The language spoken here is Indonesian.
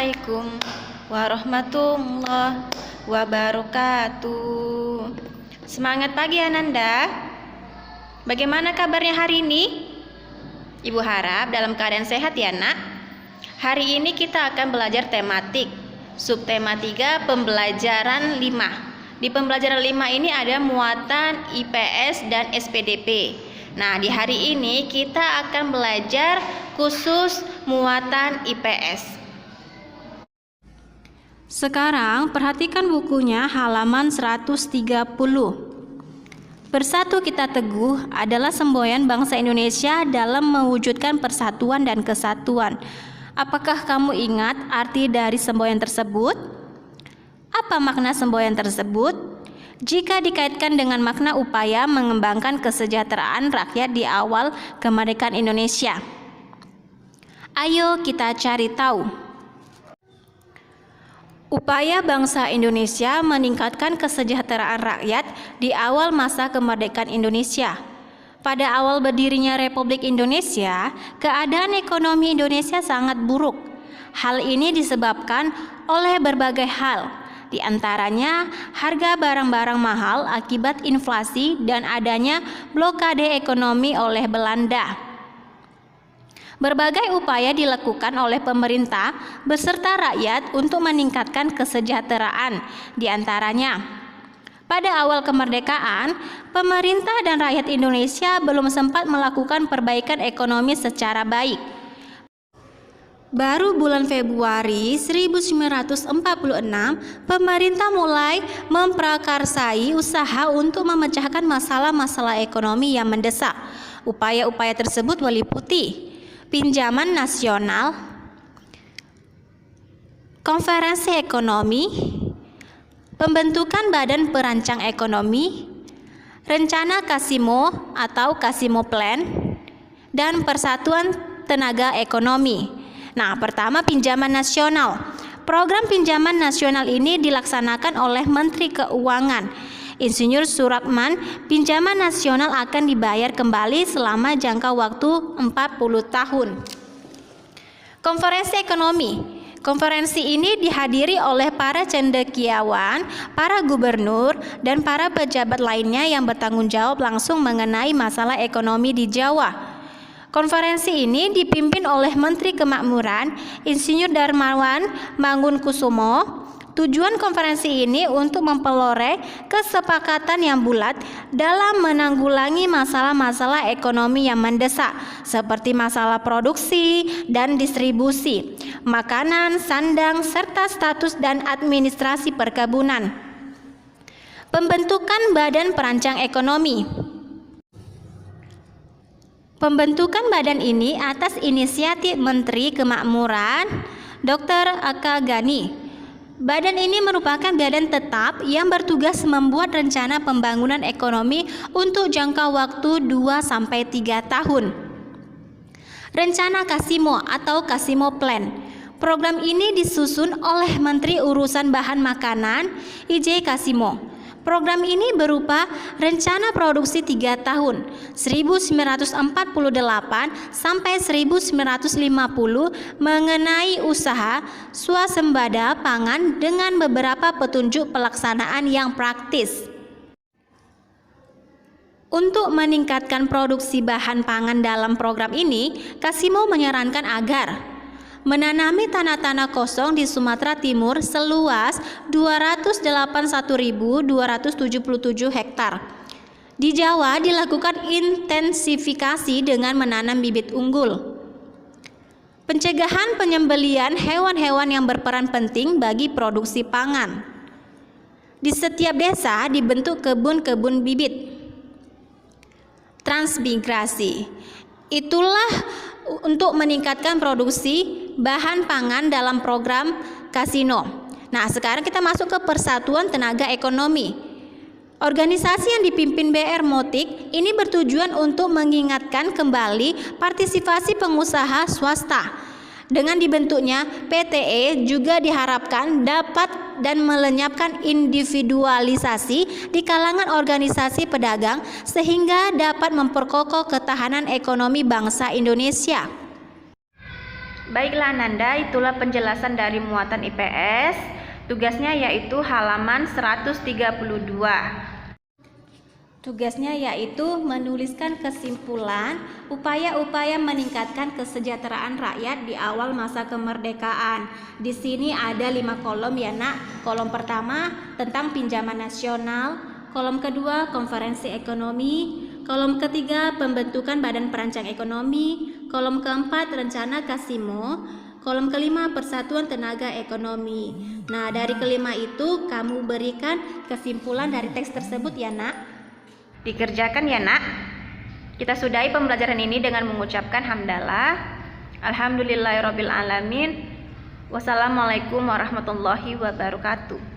Assalamualaikum warahmatullahi wabarakatuh. Semangat pagi Ananda. Bagaimana kabarnya hari ini? Ibu harap dalam keadaan sehat ya nak. Hari ini kita akan belajar tematik subtema 3 pembelajaran 5. Di pembelajaran 5 ini ada muatan IPS dan SPDP. Nah, di hari ini kita akan belajar khusus muatan IPS. Sekarang perhatikan bukunya halaman 130. Bersatu kita teguh adalah semboyan bangsa Indonesia dalam mewujudkan persatuan dan kesatuan. Apakah kamu ingat arti dari semboyan tersebut? Apa makna semboyan tersebut? Jika dikaitkan dengan makna upaya mengembangkan kesejahteraan rakyat di awal kemerdekaan Indonesia. Ayo kita cari tahu. Upaya bangsa Indonesia meningkatkan kesejahteraan rakyat di awal masa kemerdekaan Indonesia. Pada awal berdirinya Republik Indonesia, keadaan ekonomi Indonesia sangat buruk. Hal ini disebabkan oleh berbagai hal, di antaranya harga barang-barang mahal akibat inflasi dan adanya blokade ekonomi oleh Belanda. Berbagai upaya dilakukan oleh pemerintah beserta rakyat untuk meningkatkan kesejahteraan. Di antaranya, pada awal kemerdekaan, pemerintah dan rakyat Indonesia belum sempat melakukan perbaikan ekonomi secara baik. Baru bulan Februari 1946, pemerintah mulai memprakarsai usaha untuk memecahkan masalah-masalah ekonomi yang mendesak. Upaya-upaya tersebut meliputi pinjaman nasional, konferensi ekonomi, pembentukan badan perancang ekonomi, rencana Kasimo atau Kasimo Plan, dan persatuan tenaga ekonomi. Nah, pertama pinjaman nasional. Program pinjaman nasional ini dilaksanakan oleh Menteri Keuangan Insinyur Suratman. Pinjaman nasional akan dibayar kembali selama jangka waktu 40 tahun. Konferensi ekonomi. Konferensi ini dihadiri oleh para cendekiawan, para gubernur, dan para pejabat lainnya yang bertanggung jawab langsung mengenai masalah ekonomi di Jawa. Konferensi ini dipimpin oleh Menteri Kemakmuran Insinyur Darmawan Mangunkusumo. Tujuan konferensi ini untuk memperoleh kesepakatan yang bulat dalam menanggulangi masalah-masalah ekonomi yang mendesak seperti masalah produksi dan distribusi, makanan, sandang, serta status dan administrasi perkebunan. Pembentukan Badan Perancang Ekonomi. Pembentukan badan ini atas inisiatif Menteri Kemakmuran Dr. Aka Gani. Badan ini merupakan badan tetap yang bertugas membuat rencana pembangunan ekonomi untuk jangka waktu 2-3 tahun. Rencana Kasimo atau Kasimo Plan. Program ini disusun oleh Menteri Urusan Bahan Makanan I.J. Kasimo. Program ini berupa rencana produksi 3 tahun 1948 sampai 1950 mengenai usaha swasembada pangan dengan beberapa petunjuk pelaksanaan yang praktis. Untuk meningkatkan produksi bahan pangan dalam program ini, Kasimo menyarankan agar menanami tanah-tanah kosong di Sumatera Timur seluas 281.277 hektar. Di Jawa dilakukan intensifikasi dengan menanam bibit unggul. Pencegahan penyembelian hewan-hewan yang berperan penting bagi produksi pangan. Di setiap desa dibentuk kebun-kebun bibit. Transmigrasi. Itulah untuk meningkatkan produksi bahan pangan dalam program Kasino. Nah, sekarang kita masuk ke Persatuan Tenaga Ekonomi. Organisasi yang dipimpin BR Motik ini bertujuan untuk mengingatkan kembali partisipasi pengusaha swasta. Dengan dibentuknya PTE juga diharapkan dapat dan melenyapkan individualisasi di kalangan organisasi pedagang sehingga dapat memperkokoh ketahanan ekonomi bangsa Indonesia. Baiklah Nanda, itulah penjelasan dari muatan IPS. Tugasnya yaitu halaman 132. Tugasnya yaitu menuliskan kesimpulan upaya-upaya meningkatkan kesejahteraan rakyat di awal masa kemerdekaan. Di sini ada 5 kolom ya nak. Kolom pertama tentang pinjaman nasional, kolom kedua konferensi ekonomi, kolom ketiga pembentukan badan perancang ekonomi, kolom keempat rencana Kasimo, kolom kelima persatuan tenaga ekonomi. Nah, dari kelima itu kamu berikan kesimpulan dari teks tersebut ya nak. Dikerjakan ya nak. Kita sudahi pembelajaran ini dengan mengucapkan hamdalah. Alhamdulillahirabbil alamin. Wassalamualaikum warahmatullahi wabarakatuh.